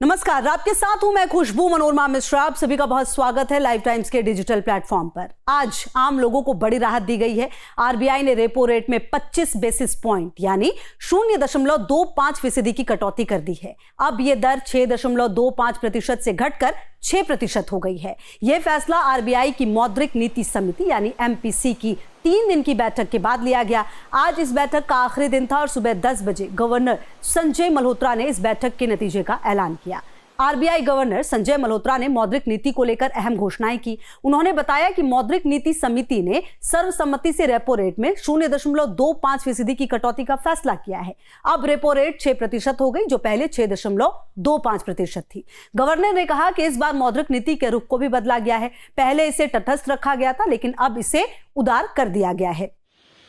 नमस्कार, आपके साथ हूं मैं खुशबू मनोरमा मिश्रा। आप सभी का बहुत स्वागत है लाइव टाइम्स के डिजिटल प्लेटफॉर्म पर। आज आम लोगों को बड़ी राहत दी गई है। आरबीआई ने रेपो रेट में 25 बेसिस पॉइंट यानी 0.25% की कटौती कर दी है। अब यह दर 6.25% से घटकर 6% हो गई है। यह फैसला आरबीआई की मौद्रिक नीति समिति यानी एमपीसी की 3 दिन की बैठक के बाद लिया गया। आज इस बैठक का आखिरी दिन था और सुबह 10 बजे गवर्नर संजय मल्होत्रा ने इस बैठक के नतीजे का ऐलान किया। आरबीआई गवर्नर संजय मल्होत्रा ने मौद्रिक नीति को लेकर अहम घोषणाएं की। उन्होंने बताया कि मौद्रिक नीति समिति ने सर्वसम्मति से रेपो रेट में 0.25% की कटौती का फैसला किया है। अब रेपो रेट 6% हो गई, जो पहले 6.25% थी। गवर्नर ने कहा कि इस बार मौद्रिक नीति के रुख को भी बदला गया है। पहले इसे तटस्थ रखा गया था, लेकिन अब इसे उदार कर दिया गया है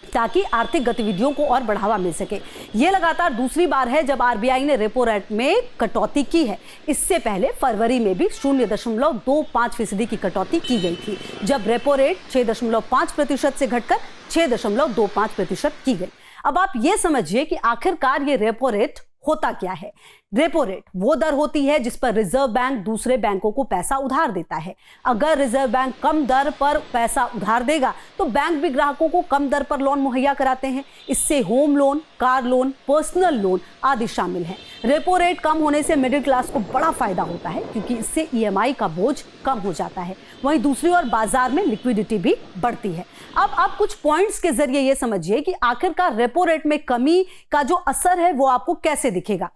ताकि आर्थिक गतिविधियों को और बढ़ावा मिल सके। यह लगातार दूसरी बार है जब आरबीआई ने रेपो रेट में कटौती की है। इससे पहले फरवरी में भी 0.25% की कटौती की गई थी, जब रेपो रेट 6.5% से घटकर 6.25% की गई। अब आप ये समझिए कि आखिरकार ये रेपो रेट होता क्या है। रेपो रेट वो दर होती है जिस पर रिजर्व बैंक दूसरे बैंकों को पैसा उधार देता है। अगर रिजर्व बैंक कम दर पर पैसा उधार देगा तो बैंक भी ग्राहकों को कम दर पर लोन मुहैया कराते हैं। इससे home loan, car loan, personal loan आदि शामिल हैं। रेपो रेट कम होने से मिडिल क्लास को बड़ा फायदा होता है, क्योंकि इससे ईएमआई का बोझ कम हो जाता है। वहीं दूसरी ओर बाजार में लिक्विडिटी भी बढ़ती है। अब आप कुछ पॉइंट्स के जरिए ये समझिए कि आखिरकार रेपो रेट में कमी का जो असर है वो आपको कैसे दिखेगा।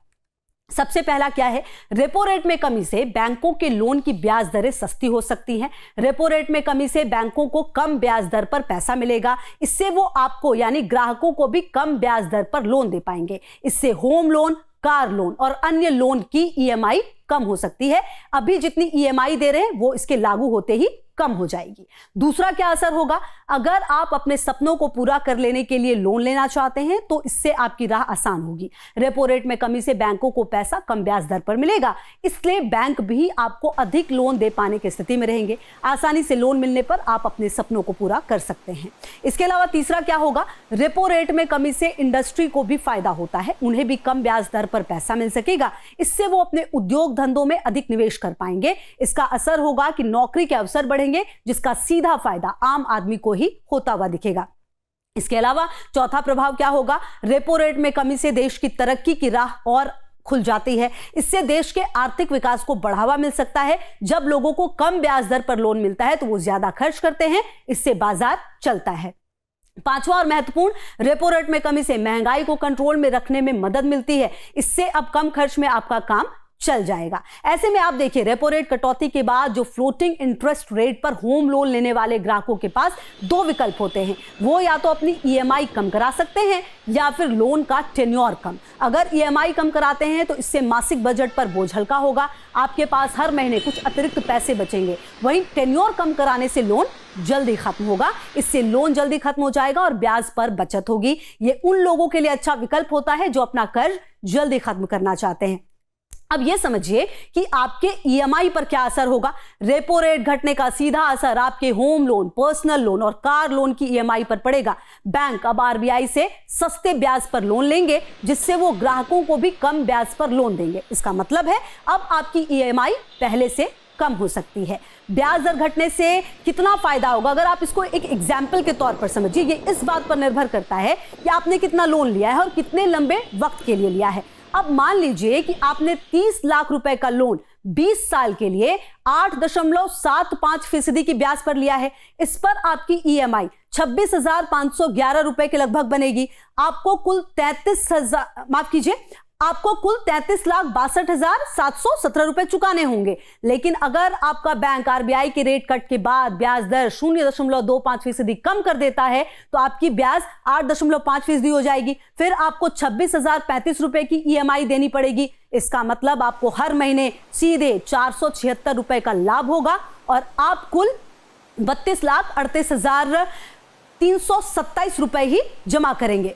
सबसे पहला क्या है, रेपो रेट में कमी से बैंकों के लोन की ब्याज दरें सस्ती हो सकती हैं। रेपो रेट में कमी से बैंकों को कम ब्याज दर पर पैसा मिलेगा। इससे वो आपको यानी ग्राहकों को भी कम ब्याज दर पर लोन दे पाएंगे। इससे होम लोन, कार लोन और अन्य लोन की ईएमआई कम हो सकती है। अभी जितनी ईएमआई दे रहे हैं वो इसके लागू होते ही कम हो जाएगी। दूसरा क्या असर होगा, अगर आप अपने सपनों को पूरा कर लेने के लिए लोन लेना चाहते हैं तो इससे आपकी राह आसान होगी। रेपो रेट में कमी से बैंकों को पैसा कम ब्याज दर पर मिलेगा, इसलिए बैंक भी आपको अधिक लोन दे पाने की स्थिति में रहेंगे। आसानी से लोन मिलने पर आप अपने सपनों को पूरा कर सकते हैं। इसके अलावा तीसरा क्या होगा, रेपो रेट में कमी से इंडस्ट्री को भी फायदा होता है। उन्हें भी कम ब्याज दर पर पैसा मिल सकेगा। इससे वो अपने उद्योग धंधों में अधिक निवेश कर पाएंगे। इसका असर होगा कि नौकरी के अवसर बढ़ेंगे, जिसका सीधा फायदा आम आदमी को ही होता हुआ दिखेगा। इसके अलावा चौथा प्रभाव क्या होगा, रेपो रेट में कमी से देश की तरक्की की राह और खुल जाती है। इससे देश के आर्थिक विकास को बढ़ावा मिल सकता है। जब लोगों को कम ब्याज दर पर लोन मिलता है तो वो ज्यादा खर्च करते हैं, इससे बाजार चलता है। पांचवा और महत्वपूर्ण, रेपो रेट में कमी से महंगाई को कंट्रोल में रखने में मदद मिलती है। इससे अब कम खर्च में आपका काम चल जाएगा। ऐसे में आप देखिए, रेपो रेट कटौती के बाद जो फ्लोटिंग इंटरेस्ट रेट पर होम लोन लेने वाले ग्राहकों के पास 2 विकल्प होते हैं। वो या तो अपनी ईएमआई कम करा सकते हैं या फिर लोन का टेन्योर कम। अगर ईएमआई कम कराते हैं तो इससे मासिक बजट पर बोझ हल्का होगा। आपके पास हर महीने कुछ अतिरिक्त पैसे बचेंगे। वहीं टेन्योर कम कराने से लोन जल्दी खत्म होगा। इससे लोन जल्दी खत्म हो जाएगा और ब्याज पर बचत होगी। ये उन लोगों के लिए अच्छा विकल्प होता है जो अपना कर्ज जल्दी खत्म करना चाहते हैं। अब यह समझिए कि आपके ईएमआई पर क्या असर होगा। रेपो रेट घटने का सीधा असर आपके होम लोन, पर्सनल लोन और कार लोन की ईएमआई पर पड़ेगा। बैंक अब आरबीआई से सस्ते ब्याज पर लोन लेंगे, जिससे वो ग्राहकों को भी कम ब्याज पर लोन देंगे। इसका मतलब है अब आपकी ईएमआई पहले से कम हो सकती है। ब्याज दर घटने से कितना फायदा होगा, अगर आप इसको एक एग्जाम्पल के तौर पर समझिए। ये इस बात पर निर्भर करता है कि आपने कितना लोन लिया है और कितने लंबे वक्त के लिए लिया है। अब मान लीजिए कि आपने 30 लाख रुपए का लोन 20 साल के लिए 8.75% की ब्याज पर लिया है। इस पर आपकी ईएमआई 26,511 रुपए के लगभग बनेगी। आपको कुल 33,62,717 रुपए चुकाने होंगे। लेकिन अगर आपका बैंक आरबीआई के रेट कट के बाद ब्याज दर 0.25% कम कर देता है तो आपकी ब्याज 8.5% हो जाएगी। फिर आपको 26,035 रुपए की ईएमआई देनी पड़ेगी। इसका मतलब आपको हर महीने सीधे 476 रुपए का लाभ होगा और आप कुल 32,38,327 रुपए ही जमा करेंगे।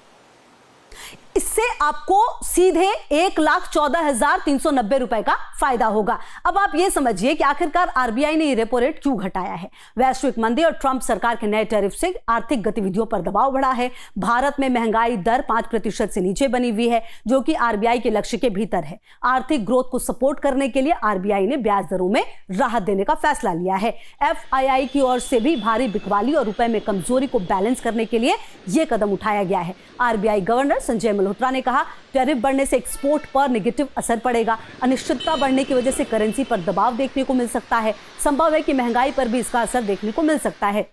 इससे आपको सीधे 1,14,390 रुपए का फायदा होगा। अब आप यह समझिए कि आखिरकार आरबीआई ने ये रेपो रेट क्यों घटाया है। वैश्विक मंदी और ट्रंप सरकार के नए टैरिफ से आर्थिक गतिविधियों पर दबाव बढ़ा है। भारत में महंगाई दर 5% से नीचे बनी हुई है, जो कि आरबीआई के लक्ष्य के भीतर है। आर्थिक ग्रोथ को सपोर्ट करने के लिए आरबीआई ने ब्याज दरों में राहत देने का फैसला लिया है। एफआईआई की ओर से भी भारी बिकवाली और रुपए में कमजोरी को बैलेंस करने के लिए यह कदम उठाया गया है। आरबीआई गवर्नर संजय मल्होत्रा ने कहा, टैरिफ बढ़ने से एक्सपोर्ट पर नेगेटिव असर पड़ेगा। अनिश्चितता बढ़ने की वजह से करेंसी पर दबाव देखने को मिल सकता है। संभव है कि महंगाई पर भी इसका असर देखने को मिल सकता है।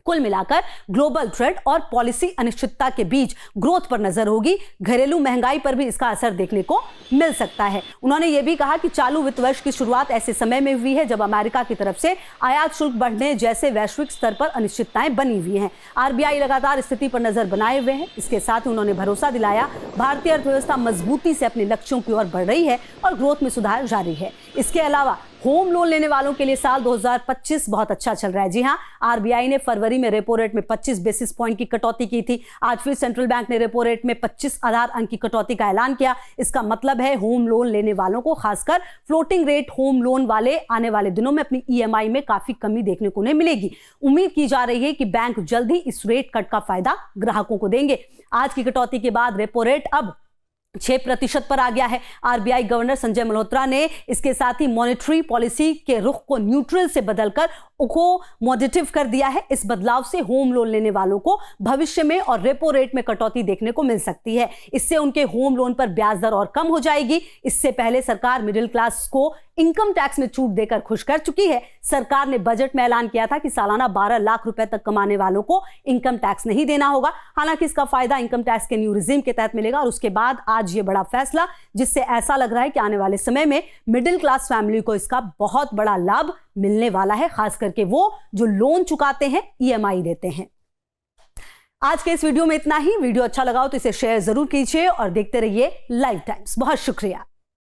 कुल मिलाकर ग्लोबल ट्रेड और पॉलिसी अनिश्चितता के बीच ग्रोथ पर नजर होगी। घरेलू महंगाई पर भी इसका असर देखने को मिल सकता है। उन्होंने यह भी कहा कि चालू वित्त वर्ष की शुरुआत ऐसे समय में हुई है जब अमेरिका की तरफ से आयात शुल्क बढ़ने जैसे वैश्विक स्तर पर अनिश्चितताएं बनी हुई हैं। आरबीआई लगातार स्थिति पर नजर बनाए हुए हैं। इसके साथ उन्होंने भरोसा दिलाया, भारतीय अर्थव्यवस्था मजबूती से अपने लक्ष्यों की ओर बढ़ रही है और ग्रोथ में सुधार जारी है। इसके अलावा होम लोन लेने वालों के लिए साल 2025 बहुत अच्छा चल रहा है। जी हां, आरबीआई ने फरवरी में रेपो रेट में 25 बेसिस पॉइंट की कटौती की थी। आज फिर सेंट्रल बैंक ने रेपो रेट में 25 आधार अंक की कटौती का ऐलान किया। इसका मतलब है होम लोन लेने वालों को, खासकर फ्लोटिंग रेट होम लोन वाले, आने वाले दिनों में अपनी ईएमआई में काफी कमी देखने को नहीं मिलेगी। उम्मीद की जा रही है कि बैंक जल्द ही इस रेट कट का फायदा ग्राहकों को देंगे। आज की कटौती के बाद रेपो रेट अब 6% पर आ गया है। आरबीआई गवर्नर संजय मल्होत्रा ने इसके साथ ही मॉनेटरी पॉलिसी के रुख को न्यूट्रल से बदलकर अकोमोडेटिव कर दिया है। इस बदलाव से होम लोन लेने वालों को भविष्य में और रेपो रेट में कटौती देखने को मिल सकती है। इससे उनके होम लोन पर ब्याज दर और कम हो जाएगी। इससे पहले सरकार मिडिल क्लास को इनकम टैक्स में छूट देकर खुश कर चुकी है। सरकार ने बजट में ऐलान किया था कि सालाना 12 लाख रुपए तक कमाने वालों को इनकम टैक्स नहीं देना होगा। हालांकि इसका फायदा इनकम टैक्स के न्यू रिजीम के तहत मिलेगा। और उसके बाद आज ये बड़ा फैसला, जिससे ऐसा लग रहा है कि आने वाले समय में मिडिल क्लास फैमिली को इसका बहुत बड़ा लाभ मिलने वाला है, खास करके वो जो लोन चुकाते हैं, ईएमआई देते हैं। आज के इस वीडियो में इतना ही। वीडियो अच्छा लगा हो तो इसे शेयर जरूर कीजिए और देखते रहिए लाइव टाइम्स। बहुत शुक्रिया।